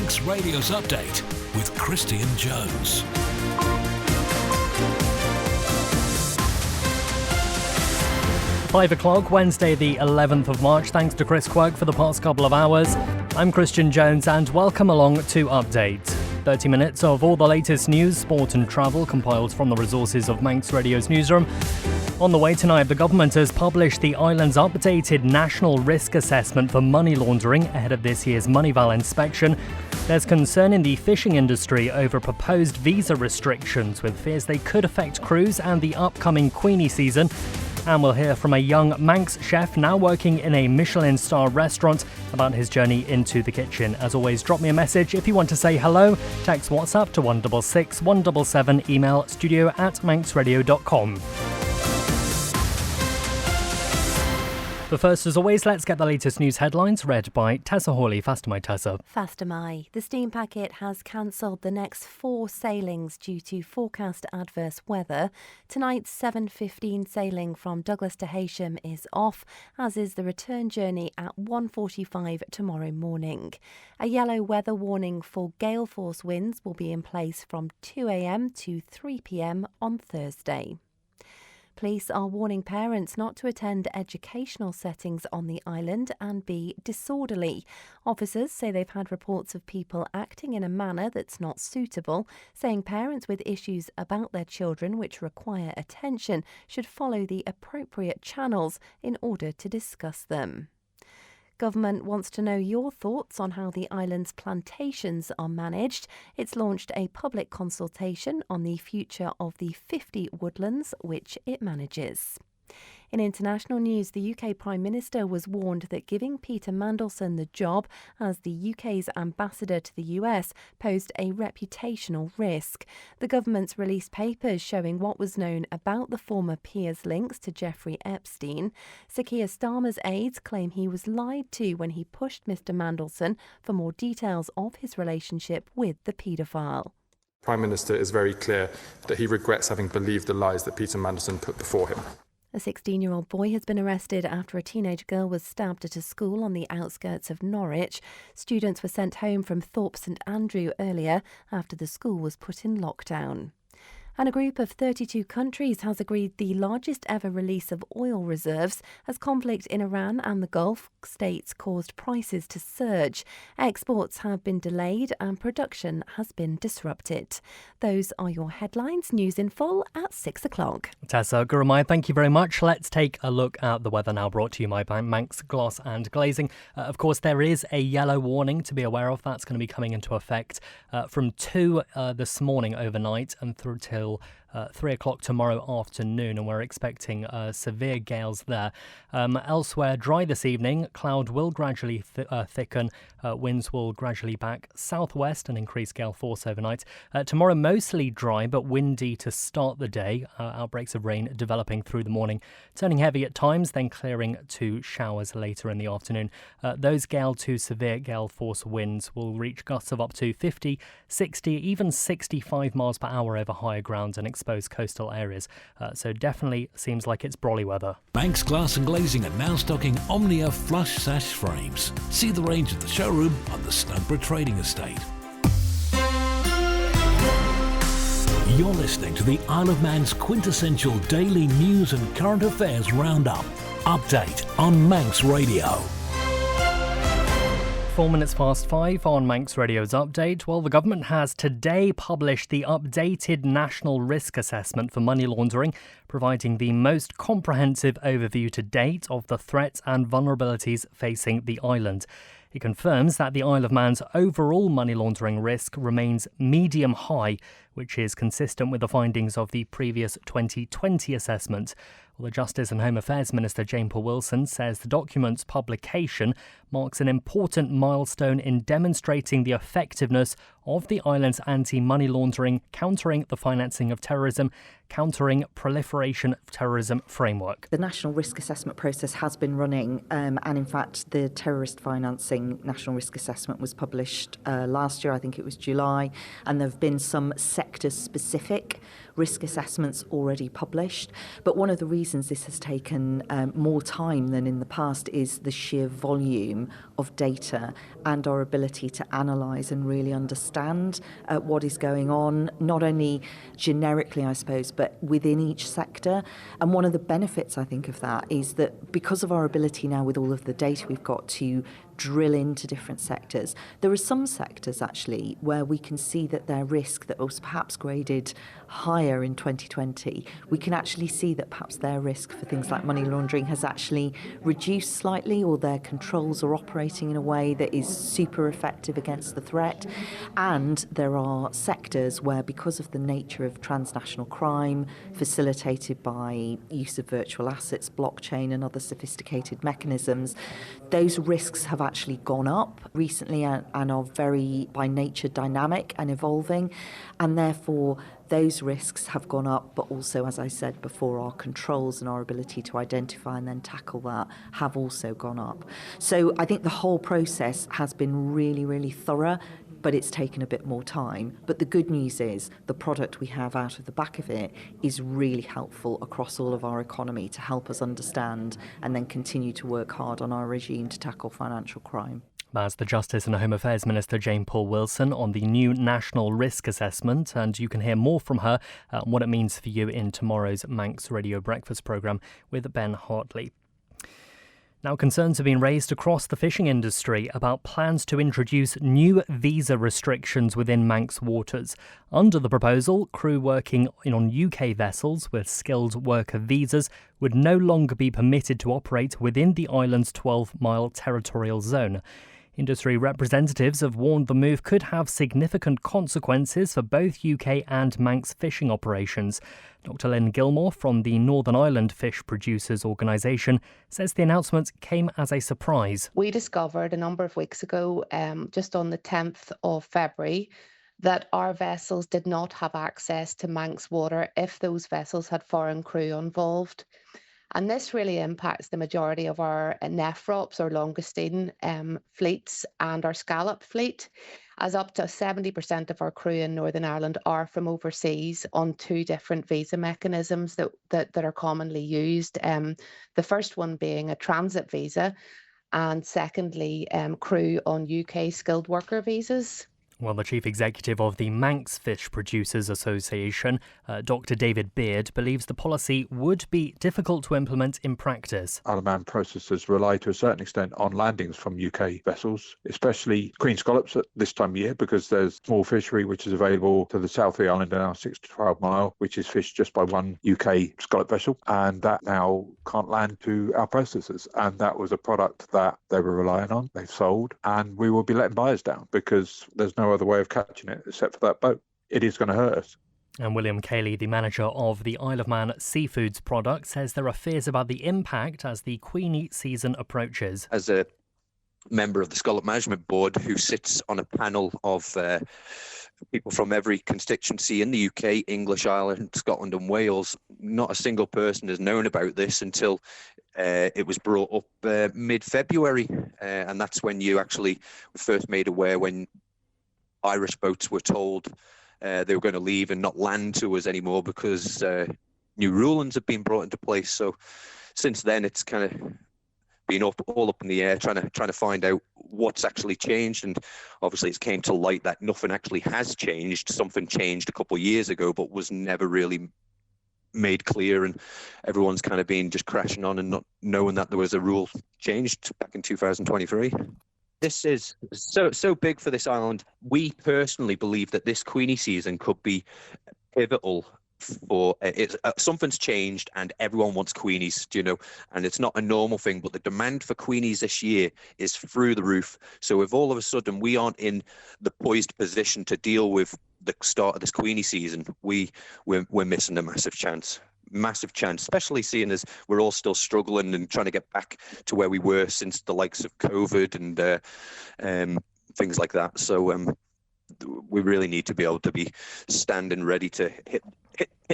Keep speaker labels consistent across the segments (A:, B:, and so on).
A: Manx Radio's Update with Christian Jones.
B: Five o'clock, Wednesday the 11th of March. Thanks to Chris Quirk for the past couple of hours. I'm Christian Jones and welcome along to Update. 30 minutes of all the latest news, sport and travel compiled from the resources of Manx Radio's newsroom. On the way tonight, the government has published the island's updated national risk assessment for money laundering ahead of this year's MONEYVAL inspection. There's concern in the fishing industry over proposed visa restrictions, with fears they could affect crews and the upcoming queenie season. And we'll hear from a young Manx chef now working in a Michelin-star restaurant about his journey into the kitchen. As always, drop me a message if you want to say hello. Text WhatsApp to 166 177, email studio@manxradio.com. But first, as always, let's get the latest news headlines read by Tessa Hawley. Faster, my Tessa.
C: Faster, my. The steam packet has cancelled the next 4 sailings due to forecast adverse weather. Tonight's 7:15 sailing from Douglas to Heysham is off, as is the return journey at 1:45 tomorrow morning. A yellow weather warning for gale force winds will be in place from 2 a.m. to 3 p.m. on Thursday. Police are warning parents not to attend educational settings on the island and be disorderly. Officers say they've had reports of people acting in a manner that's not suitable, saying parents with issues about their children which require attention should follow the appropriate channels in order to discuss them. Government wants to know your thoughts on how the island's plantations are managed. It's launched a public consultation on the future of the 50 woodlands which it manages. In international news, the UK Prime Minister was warned that giving Peter Mandelson the job as the UK's ambassador to the US posed a reputational risk. The government's released papers showing what was known about the former peer's links to Jeffrey Epstein. Sir Keir Starmer's aides claim he was lied to when he pushed Mr Mandelson for more details of his relationship with the paedophile.
D: Prime Minister is very clear that he regrets having believed the lies that Peter Mandelson put before him.
C: A 16-year-old boy has been arrested after a teenage girl was stabbed at a school on the outskirts of Norwich. Students were sent home from Thorpe St Andrew earlier after the school was put in lockdown. And a group of 32 countries has agreed the largest ever release of oil reserves as conflict in Iran and the Gulf states caused prices to surge. Exports have been delayed and production has been disrupted. Those are your headlines. News in full at 6 o'clock.
B: Tessa, Gurumai, thank you very much. Let's take a look at the weather now, brought to you by Manx Glass and Glazing. Of course, there is a yellow warning to be aware of. That's going to be coming into effect from 2 this morning overnight and through till 3 o'clock tomorrow afternoon, and we're expecting severe gales there. Elsewhere, dry this evening. Cloud will gradually thicken. Winds will gradually back southwest and increase gale force overnight. Tomorrow, mostly dry but windy to start the day. Outbreaks of rain developing through the morning, turning heavy at times, then clearing to showers later in the afternoon. Those gale to severe gale force winds will reach gusts of up to 50, 60, even 65 miles per hour over higher ground and exposed coastal areas. So definitely seems like it's brolly weather.
A: Manx Glass and Glazing are now stocking Omnia flush sash frames. See the range at the showroom on the Snugborough Trading Estate. You're listening to the Isle of Man's quintessential daily news and current affairs roundup. Update on Manx Radio.
B: 4 minutes past 5 on Manx Radio's Update. Well, the government has today published the updated National Risk Assessment for Money Laundering, providing the most comprehensive overview to date of the threats and vulnerabilities facing the island. It confirms that the Isle of Man's overall money laundering risk remains medium high, which is consistent with the findings of the previous 2020 assessment. Well, the Justice and Home Affairs Minister Jane Paul Wilson says the document's publication marks an important milestone in demonstrating the effectiveness of the island's anti-money laundering, countering the financing of terrorism, countering proliferation of terrorism framework.
E: The national risk assessment process has been running, and in fact the terrorist financing national risk assessment was published last year, I think it was July, and there have been some sector-specific risk assessments already published. But one of the reasons this has taken more time than in the past is the sheer volume of data and our ability to analyse and really understand what is going on, not only generically, I suppose, but within each sector. And one of the benefits, I think, of that is that because of our ability now with all of the data we've got to drill into different sectors, there are some sectors actually where we can see that their risk that was perhaps graded higher in 2020, we can actually see that perhaps their risk for things like money laundering has actually reduced slightly, or their controls are operating in a way that is super effective against the threat. And there are sectors where, because of the nature of transnational crime facilitated by use of virtual assets, blockchain and other sophisticated mechanisms, those risks have actually gone up recently and are very, by nature, dynamic and evolving. And therefore, those risks have gone up, but also, as I said before, our controls and our ability to identify and then tackle that have also gone up. So I think the whole process has been really, really thorough, but it's taken a bit more time. But the good news is the product we have out of the back of it is really helpful across all of our economy to help us understand and then continue to work hard on our regime to tackle financial crime.
B: That's the Justice and Home Affairs Minister Jane Paul-Wilson on the new National Risk Assessment, and you can hear more from her on what it means for you in tomorrow's Manx Radio Breakfast programme with Ben Hartley. Now, concerns have been raised across the fishing industry about plans to introduce new visa restrictions within Manx waters. Under the proposal, crew working on UK vessels with skilled worker visas would no longer be permitted to operate within the island's 12-mile territorial zone. Industry representatives have warned the move could have significant consequences for both UK and Manx fishing operations. Dr Lynn Gilmore from the Northern Ireland Fish Producers Organisation says the announcement came as a surprise.
F: We discovered a number of weeks ago, just on the 10th of February, that our vessels did not have access to Manx water if those vessels had foreign crew involved. And this really impacts the majority of our nephrops or longestine fleets and our scallop fleet, as up to 70% of our crew in Northern Ireland are from overseas on two different visa mechanisms that are commonly used. The first one being a transit visa, and secondly, crew on UK skilled worker visas.
B: Well, the Chief Executive of the Manx Fish Producers Association, Dr David Beard, believes the policy would be difficult to implement in practice.
G: Isle of Man processors rely to a certain extent on landings from UK vessels, especially queen scallops at this time of year, because there's small fishery which is available to the south of the island in our 6 to 12 mile, which is fished just by one UK scallop vessel, and that now can't land to our processors. And that was a product that they were relying on, they've sold, and we will be letting buyers down because there's no other way of catching it except for that boat. It is going to hurt us.
B: And William Cayley, the manager of the Isle of Man Seafoods product, says there are fears about the impact as the queenie season approaches.
H: As a member of the Scallop Management Board who sits on a panel of people from every constituency in the UK, English, Ireland, Scotland and Wales, not a single person has known about this until it was brought up mid-February. And that's when you actually were first made aware, when Irish boats were told they were going to leave and not land to us anymore because new rulings have been brought into place. So since then, it's kind of been all up in the air, trying to find out what's actually changed. And obviously, it came to light that nothing actually has changed. Something changed a couple of years ago, but was never really made clear. And everyone's kind of been just crashing on and not knowing that there was a rule changed back in 2023. This is so big for this island. We personally believe that this queenie season could be pivotal for something's changed and everyone wants queenies, and it's not a normal thing, but the demand for queenies this year is through the roof. So if all of a sudden we aren't in the poised position to deal with the start of this queenie season, we're missing a massive chance, especially seeing as we're all still struggling and trying to get back to where we were since the likes of COVID and things like that. So we really need to be able to be standing ready to hit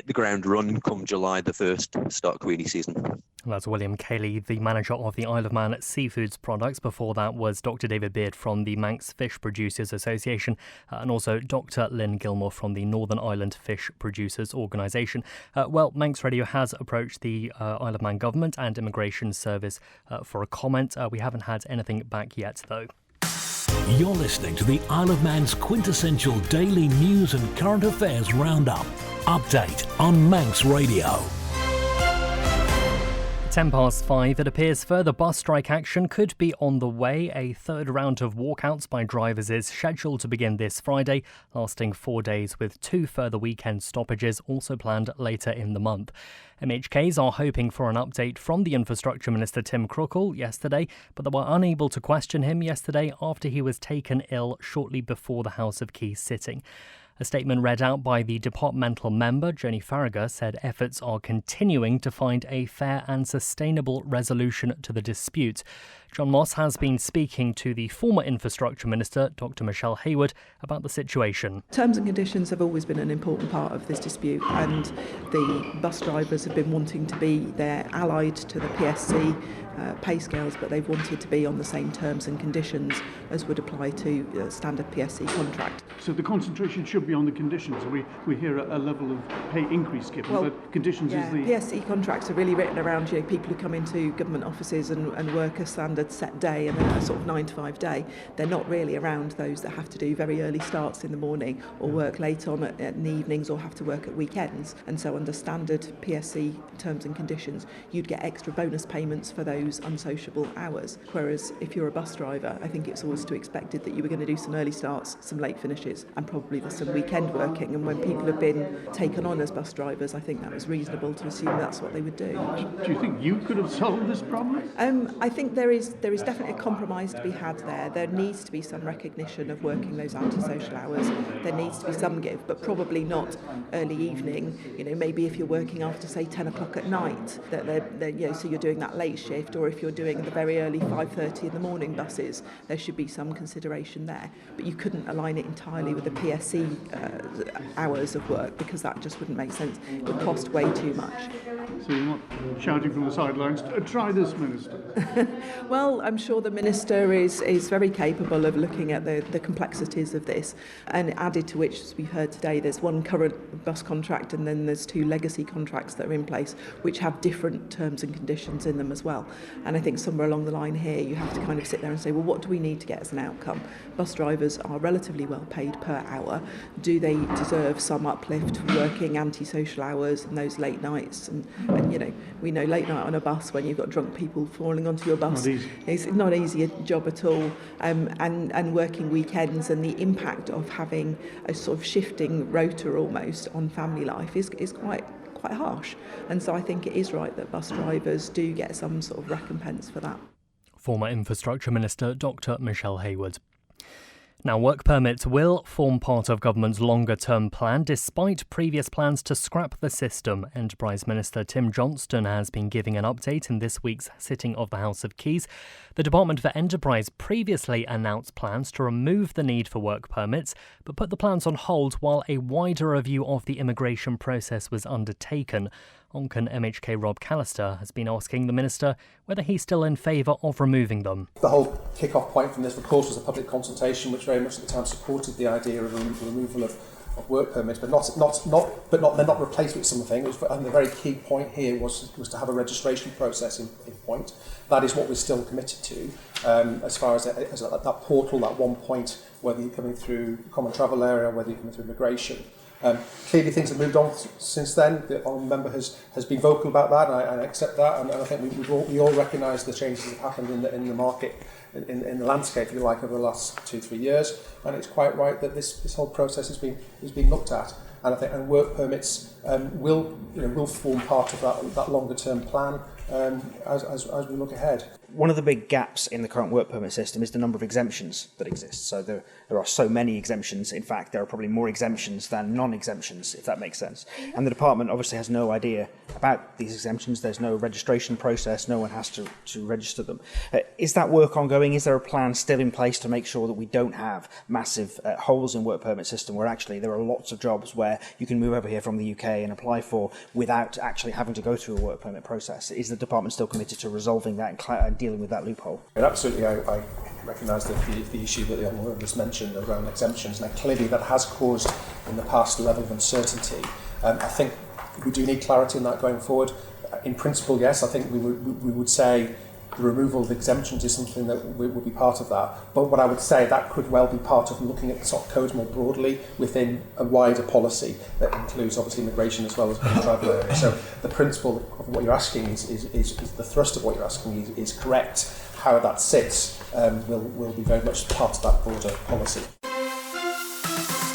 H: the ground run come July the 1st, start Queenie season.
B: That's William Cayley, the manager of the Isle of Man Seafoods products. Before that was Dr. David Beard from the Manx Fish Producers Association and also Dr. Lynn Gilmore from the Northern Ireland Fish Producers Organisation. Well, Manx Radio has approached the Isle of Man Government and Immigration Service for a comment. We haven't had anything back yet, though.
A: You're listening to the Isle of Man's quintessential daily news and current affairs roundup. Update on Manx Radio.
B: 5:10, it appears further bus strike action could be on the way. A third round of walkouts by drivers is scheduled to begin this Friday, lasting 4 days, with 2 further weekend stoppages also planned later in the month. MHKs are hoping for an update from the Infrastructure Minister Tim Crookall yesterday, but they were unable to question him yesterday after he was taken ill shortly before the House of Keys sitting. A statement read out by the departmental member, Joni Farragher, said efforts are continuing to find a fair and sustainable resolution to the dispute. John Moss has been speaking to the former Infrastructure Minister, Dr. Michelle Hayward, about the situation.
I: Terms and conditions have always been an important part of this dispute, and the bus drivers have been wanting to be, they're allied to the PSC pay scales, but they've wanted to be on the same terms and conditions as would apply to a standard PSC contract.
J: So the concentration should be on the conditions. We hear a level of pay increase given, but conditions is the...
I: PSC contracts are really written around people who come into government offices and work a standard set day and a sort of 9 to 5 day. They're not really around those that have to do very early starts in the morning or work late on in the evenings or have to work at weekends. And so under standard PSC terms and conditions, you'd get extra bonus payments for those unsociable hours. Whereas if you're a bus driver, I think it's always to expected that you were going to do some early starts, some late finishes, and probably there's some weekend working. And when people have been taken on as bus drivers, I think that was reasonable to assume that's what they would do.
J: Do you think you could have solved this problem?
I: I think there is definitely a compromise to be had there. There needs to be some recognition of working those antisocial hours. There needs to be some give, but probably not early evening. Maybe if you're working after, say, 10 o'clock at night, so you're doing that late shift, or if you're doing the very early 5:30 in the morning buses, there should be some consideration there. But you couldn't align it entirely with the PSC hours of work, because that just wouldn't make sense. It would cost way too much.
J: So you're not shouting from the sidelines, try this, Minister?
I: Well, I'm sure the Minister is very capable of looking at the complexities of this, and added to which, as we've heard today, there's one current bus contract and then there's 2 legacy contracts that are in place which have different terms and conditions in them as well. And I think somewhere along the line here you have to kind of sit there and say, well, what do we need to get as an outcome? Bus drivers are relatively well paid per hour. Do they deserve some uplift for working antisocial hours and those late nights? And we know late night on a bus when you've got drunk people falling onto your bus, it's not an easy job at all. And working weekends and the impact of having a sort of shifting rota almost on family life is quite harsh. And so I think it is right that bus drivers do get some sort of recompense for that.
B: Former Infrastructure Minister Dr. Michelle Hayward. Now, work permits will form part of government's longer-term plan, despite previous plans to scrap the system. Enterprise Minister Tim Johnston has been giving an update in this week's sitting of the House of Keys. The Department for Enterprise previously announced plans to remove the need for work permits, but put the plans on hold while a wider review of the immigration process was undertaken. Onken MHK Rob Callister has been asking the Minister whether he's still in favour of removing them.
K: The whole kick-off point from this, of course, was a public consultation, which very much at the time supported the idea of the removal of work permits, but they're not replaced with something. And the very key point here was to have a registration process in point. That is what we're still committed to. As far as that portal, that one point, whether you're coming through the common travel area, whether you're coming through immigration. Clearly things have moved on since then. The Honourable Member has been vocal about that, and I accept that, and I think we all recognise the changes that have happened in the market, in the landscape, if you like, over the last 2-3 years, and it's quite right that this whole process is being looked at, and I think work permits will form part of that longer term plan as we look ahead.
L: One of the big gaps in the current work permit system is the number of exemptions that exist. So there are so many exemptions. In fact, there are probably more exemptions than non-exemptions, if that makes sense. And the department obviously has no idea about these exemptions. There's no registration process. No one has to register them. Is that work ongoing? ongoing? Is there a plan still in place to make sure that we don't have massive holes in work permit system where actually there are lots of jobs where you can move over here from the UK and apply for without actually having to go through a work permit process? Is the department still committed to resolving that and dealing with that loophole?
K: And absolutely, I recognise the issue that the Honourable just mentioned around exemptions. Now, clearly that has caused in the past a level of uncertainty. I think we do need clarity on that going forward. In principle, yes, I think we would say the removal of exemptions is something that would be part of that. But what I would say, that could well be part of looking at the SOC codes more broadly within a wider policy that includes obviously immigration as well as being travel area. So the principle of what you're asking is the thrust of what you're asking is correct. How that sits will be very much part of that broader policy.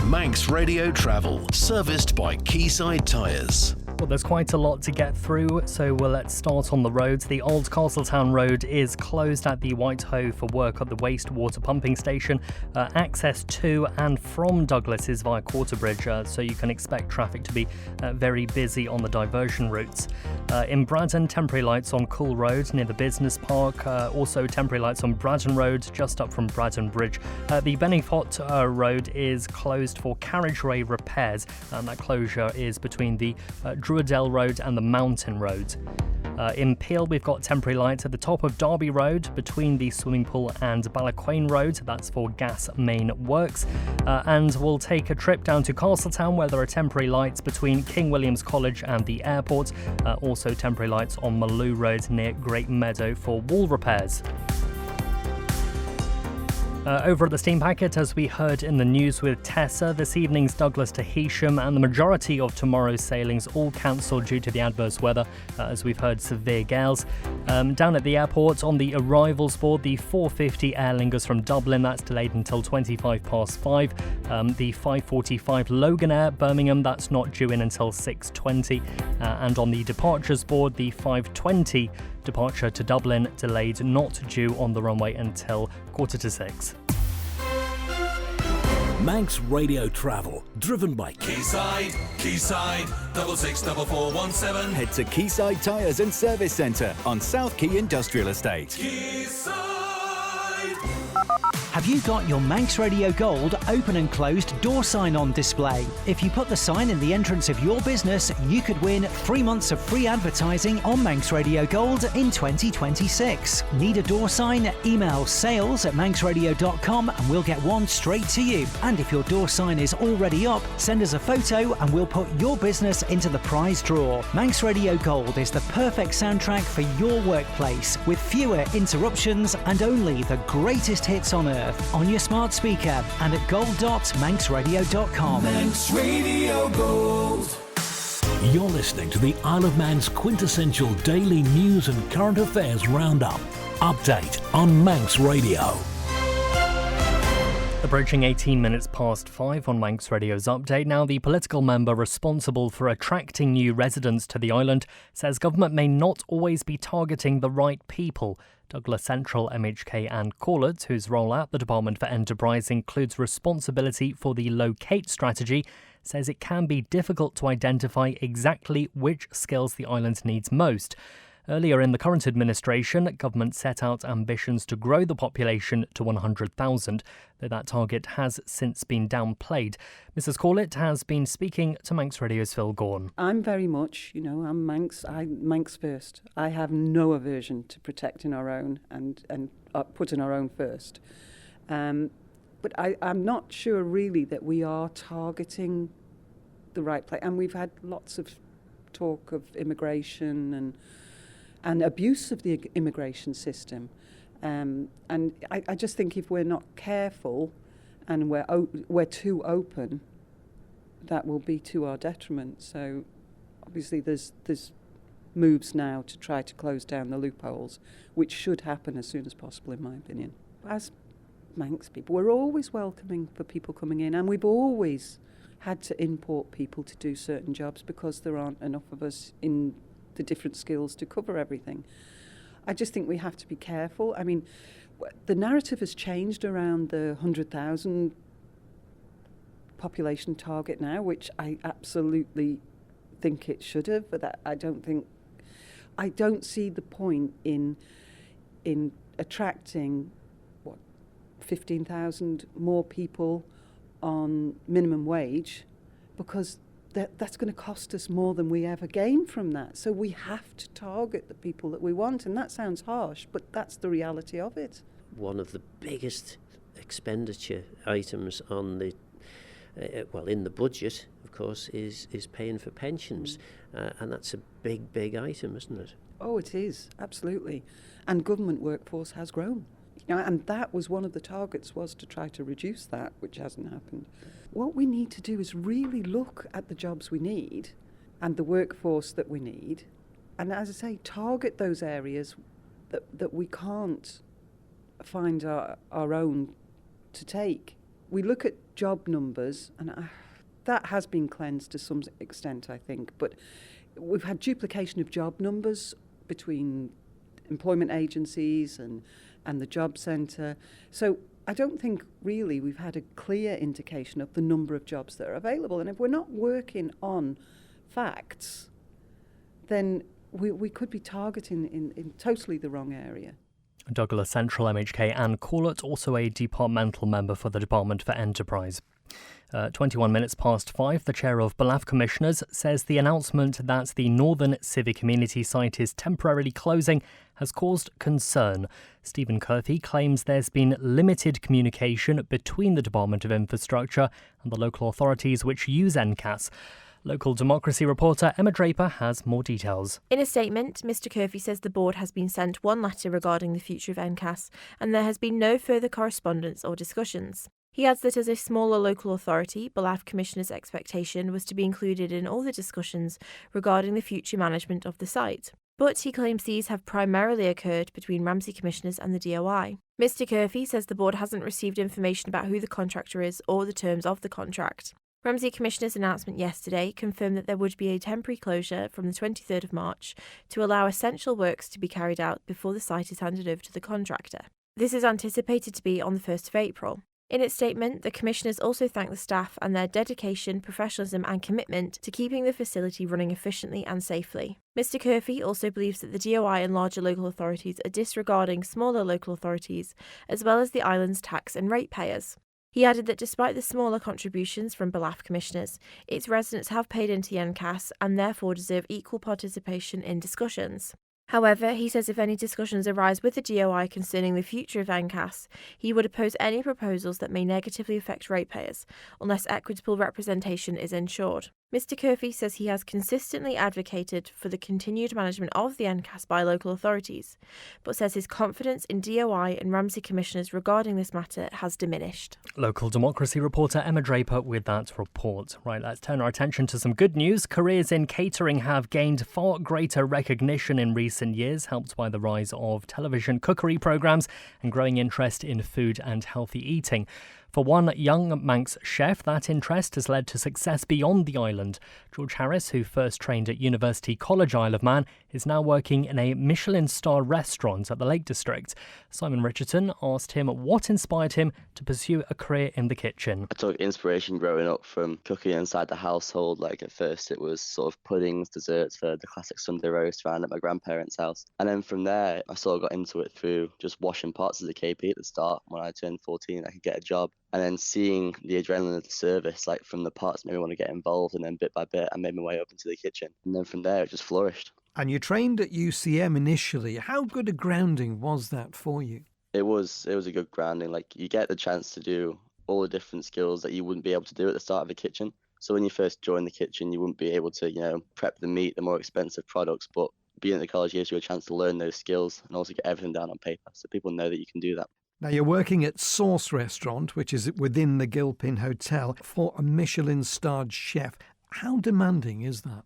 A: Manx Radio Travel, serviced by Quayside Tyres.
B: Well, there's quite a lot to get through, so let's start on the roads. The Old Castletown Road is closed at the Whitehoe for work at the wastewater pumping station. Access to and from Douglas is via Quarterbridge, so you can expect traffic to be very busy on the diversion routes. In Braddon, temporary lights on Cool Road near the business park. Also temporary lights on Braddon Road, just up from Braddon Bridge. The Benningfot Road is closed for carriageway repairs, and that closure is between the Druidell Road and the Mountain Road. In Peel, we've got temporary lights at the top of Derby Road between the swimming pool and Ballaquain Road. That's for gas main works. And we'll take a trip down to Castletown, where there are temporary lights between King William's College and the airport. Also temporary lights on Maloo Road near Great Meadow for wall repairs. Over at the Steam Packet, as we heard in the news with Tessa, this evening's Douglas to Heysham and the majority of tomorrow's sailings all cancelled due to the adverse weather, as we've heard severe gales. Down at the airport, on the arrivals board, the 450 Aer Lingus from Dublin, that's delayed until 5:25. The 545 Loganair Birmingham, that's not due in until 6:20. And on the departures board, the 520 departure to Dublin, delayed, not due on the runway until 5:45.
A: Manx Radio Travel, driven by
M: Quayside, 664417.
N: Head to Quayside Tyres and Service Centre on South Quay Industrial Estate.
M: Quayside.
O: Have you got your Manx Radio Gold open and closed door sign on display? If you put the sign in the entrance of your business, you could win 3 months of free advertising on Manx Radio Gold in 2026. Need a door sign? Email sales@manxradio.com and we'll get one straight to you. And if your door sign is already up, send us a photo and we'll put your business into the prize draw. Manx Radio Gold is the perfect soundtrack for your workplace, with fewer interruptions and only the greatest hits on earth, on your smart speaker and at gold.manxradio.com.
M: Manx Radio Gold.
A: You're listening to the Isle of Man's quintessential daily news and current affairs roundup. Update on Manx Radio.
B: Approaching 18 minutes past 5 on Manx Radio's update. Now, the political member responsible for attracting new residents to the island says government may not always be targeting the right people. Douglas Central MHK Anne Corlett, whose role at the Department for Enterprise includes responsibility for the Locate strategy, says it can be difficult to identify exactly which skills the island needs most. Earlier in the current administration, government set out ambitions to grow the population to 100,000, though that target has since been downplayed. Mrs. Corlett has been speaking to Manx Radio's Phil Gorn.
P: I'm very much, I'm Manx. I'm Manx first. I have no aversion to protecting our own and putting our own first. But I'm not sure really that we are targeting the right place. And we've had lots of talk of immigration and abuse of the immigration system. And I just think if we're not careful and we're too open, that will be to our detriment. So obviously there's moves now to try to close down the loopholes, which should happen as soon as possible, in my opinion. As Manx people, we're always welcoming for people coming in, and we've always had to import people to do certain jobs because there aren't enough of us in the different skills to cover everything. I just think we have to be careful. I mean, the narrative has changed around the 100,000 population target now, which I absolutely think it should have, but I don't see the point in attracting 15,000 more people on minimum wage, because that's going to cost us more than we ever gain from that. So we have to target the people that we want, and that sounds harsh, but that's the reality of it.
Q: One of the biggest expenditure items on the in the budget, of course, is paying for pensions, and that's a big item, isn't it?
P: Oh, it is, absolutely. And government workforce has grown. And that was one of the targets, was to try to reduce that, which hasn't happened. What we need to do is really look at the jobs we need and the workforce that we need, and as I say, target those areas that we can't find our own to take. We look at job numbers, and that has been cleansed to some extent, I think, but we've had duplication of job numbers between employment agencies and the job centre. So I don't think really we've had a clear indication of the number of jobs that are available. And if we're not working on facts, then we could be targeting in totally the wrong area.
B: Douglas Central MHK Anne Corlett, also a departmental member for the Department for Enterprise. 21 minutes past 5, the chair of BELAF Commissioners says the announcement that the Northern Civic Community site is temporarily closing has caused concern. Stephen Curfey claims there's been limited communication between the Department of Infrastructure and the local authorities which use NCAS. Local Democracy reporter Emma Draper has more details.
R: In a statement, Mr Curfey says the board has been sent one letter regarding the future of NCAS, and there has been no further correspondence or discussions. He adds that as a smaller local authority, BELAF Commissioners' expectation was to be included in all the discussions regarding the future management of the site. But he claims these have primarily occurred between Ramsey Commissioners and the DOI. Mr Curfey says the board hasn't received information about who the contractor is or the terms of the contract. Ramsey Commissioners' announcement yesterday confirmed that there would be a temporary closure from the 23rd of March to allow essential works to be carried out before the site is handed over to the contractor. This is anticipated to be on the 1st of April. In its statement, the Commissioners also thanked the staff and their dedication, professionalism and commitment to keeping the facility running efficiently and safely. Mr Curfey also believes that the DOI and larger local authorities are disregarding smaller local authorities, as well as the island's tax and ratepayers. He added that despite the smaller contributions from BELAF Commissioners, its residents have paid into the NCAS and therefore deserve equal participation in discussions. However, he says if any discussions arise with the DOI concerning the future of NCAS, he would oppose any proposals that may negatively affect ratepayers, unless equitable representation is ensured. Mr Curfey says he has consistently advocated for the continued management of the NCAS by local authorities, but says his confidence in DOI and Ramsey Commissioners regarding this matter has diminished.
B: Local Democracy reporter Emma Draper with that report. Right, let's turn our attention to some good news. Careers in catering have gained far greater recognition in recent years, helped by the rise of television cookery programmes and growing interest in food and healthy eating. For one young Manx chef, that interest has led to success beyond the island. George Harris, who first trained at University College Isle of Man, is now working in a Michelin-star restaurant at the Lake District. Simon Richardson asked him what inspired him to pursue a career in the kitchen.
S: I took inspiration growing up from cooking inside the household. Like at first it was sort of puddings, desserts for the classic Sunday roast around at my grandparents' house. And then from there, I sort of got into it through just washing pots as a KP at the start. When I turned 14, I could get a job. And then seeing the adrenaline of the service, like from the pots, made me want to get involved. And then bit by bit, I made my way up into the kitchen. And then from there, it just flourished.
T: And you trained at UCM initially. How good a grounding was that for you?
S: It was a good grounding. Like you get the chance to do all the different skills that you wouldn't be able to do at the start of the kitchen. So when you first join the kitchen, you wouldn't be able to, prep the meat, the more expensive products. But being at the college gives you a chance to learn those skills and also get everything down on paper. So people know that you can do that.
T: Now, you're working at Sauce Restaurant, which is within the Gilpin Hotel, for a Michelin-starred chef. How demanding is that?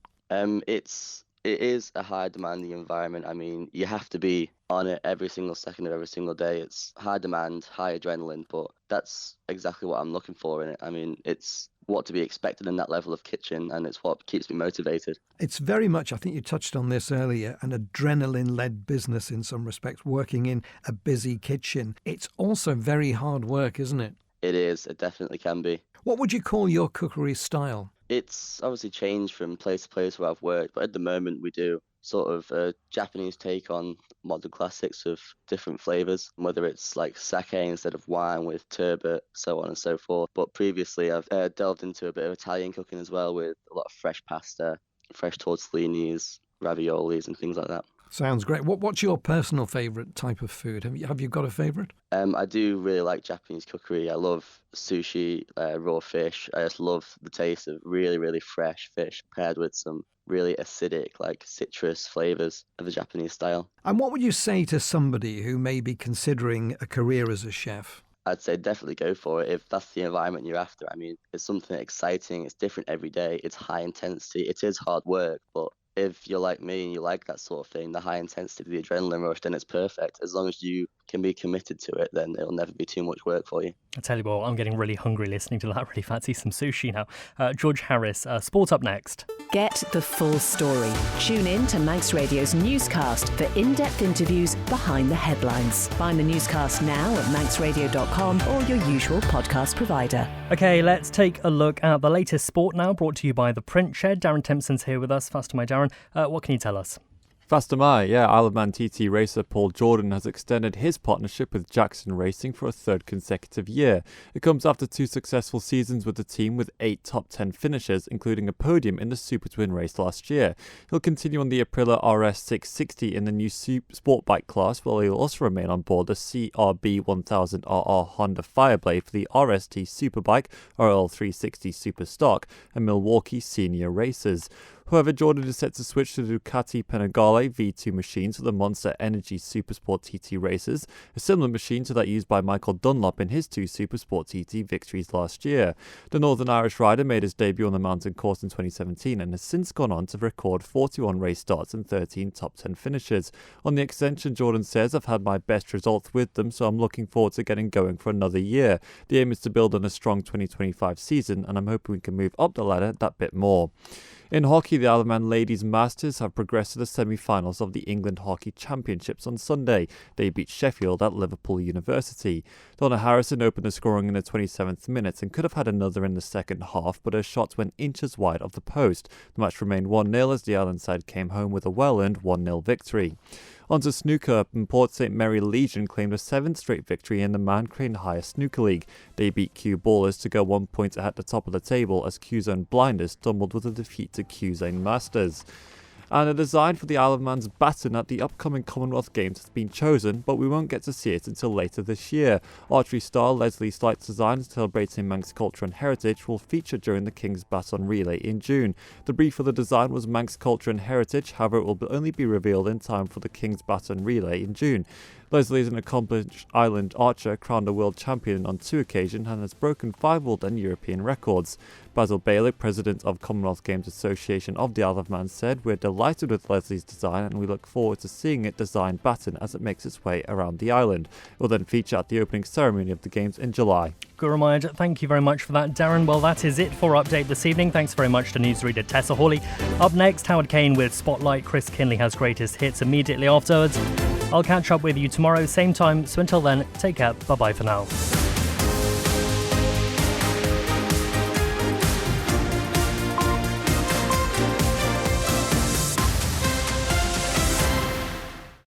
S: It is a high demanding environment. I mean, you have to be on it every single second of every single day. It's high demand, high adrenaline, but that's exactly what I'm looking for in it. I mean, it's what to be expected in that level of kitchen, and it's what keeps me motivated.
T: It's very much, I think you touched on this earlier, an adrenaline-led business in some respects, working in a busy kitchen. It's also very hard work, isn't it?
S: It is. It definitely can be.
T: What would you call your cookery style?
S: It's obviously changed from place to place where I've worked, but at the moment we do sort of a Japanese take on modern classics of different flavours, whether it's like sake instead of wine with turbot, so on and so forth. But previously I've delved into a bit of Italian cooking as well, with a lot of fresh pasta, fresh tortellinis, raviolis and things like that.
T: Sounds great. What's your personal favourite type of food? Have you got a favourite?
S: I do really like Japanese cookery. I love sushi, raw fish. I just love the taste of really, really fresh fish paired with some really acidic, like citrus flavours of the Japanese style.
T: And what would you say to somebody who may be considering a career as a chef?
S: I'd say definitely go for it if that's the environment you're after. I mean, it's something exciting. It's different every day. It's high intensity. It is hard work, but if you're like me and you like that sort of thing, the high intensity, the adrenaline rush, then it's perfect. As long as you can be committed to it, then it'll never be too much work for you.
B: I tell you what, I'm getting really hungry listening to that. Really fancy some sushi now. George Harris, sport up next.
U: Get the full story. Tune in to Manx Radio's newscast for in-depth interviews behind the headlines. Find the newscast now at manxradio.com or your usual podcast provider.
B: Okay, let's take a look at the latest sport now, brought to you by The Print Shed. Darren Timpson's here with us. Faster, my Darren. What can you tell us?
V: Faster my, Isle of Man TT racer Paul Jordan has extended his partnership with Jackson Racing for a third consecutive year. It comes after 2 successful seasons with the team with 8 top 10 finishes, including a podium in the Super Twin race last year. He'll continue on the Aprilia RS 660 in the new sport bike class, while he'll also remain on board the CRB 1000RR Honda Fireblade for the RST Superbike, RL 360 Super Stock, and Milwaukee Senior races. However, Jordan is set to switch to the Ducati Panigale V2 machines for the Monster Energy Supersport TT races, a similar machine to that used by Michael Dunlop in his 2 Supersport TT victories last year. The Northern Irish rider made his debut on the mountain course in 2017 and has since gone on to record 41 race starts and 13 top 10 finishes. On the extension, Jordan says, "I've had my best results with them, so I'm looking forward to getting going for another year. The aim is to build on a strong 2025 season, and I'm hoping we can move up the ladder that bit more." In hockey, the Isle of Man Ladies Masters have progressed to the semi-finals of the England Hockey Championships on Sunday. They beat Sheffield at Liverpool University. Donna Harrison opened the scoring in the 27th minute and could have had another in the second half, but her shots went inches wide of the post. The match remained 1-0 as the Island side came home with a well-earned 1-0 victory. On to snooker, and Port St Mary Legion claimed a 7th straight victory in the Man Crane Hire Snooker League. They beat Kew Ballers to go 1 point at the top of the table as Q-Zone Blinders stumbled with a defeat to Q-Zone Masters. And a design for the Isle of Man's baton at the upcoming Commonwealth Games has been chosen, but we won't get to see it until later this year. Archery star Leslie Slight's design celebrating Manx culture and heritage will feature during the King's Baton Relay in June. The brief for the design was Manx culture and heritage, however it will only be revealed in time for the King's Baton Relay in June. Leslie is an accomplished island archer, crowned a world champion on 2 occasions and has broken 5 world and European records. Basil Bailick, president of Commonwealth Games Association of the Isle of Man, said, "We're delighted with Leslie's design and we look forward to seeing it design baton as it makes its way around the island." It will then feature at the opening ceremony of the Games in July.
B: Good reminder. Thank you very much for that, Darren. Well, that is it for Update this evening. Thanks very much to newsreader Tessa Hawley. Up next, Howard Kane with Spotlight. Chris Kinley has greatest hits immediately afterwards. I'll catch up with you tomorrow, same time. So until then, take care. Bye-bye for now.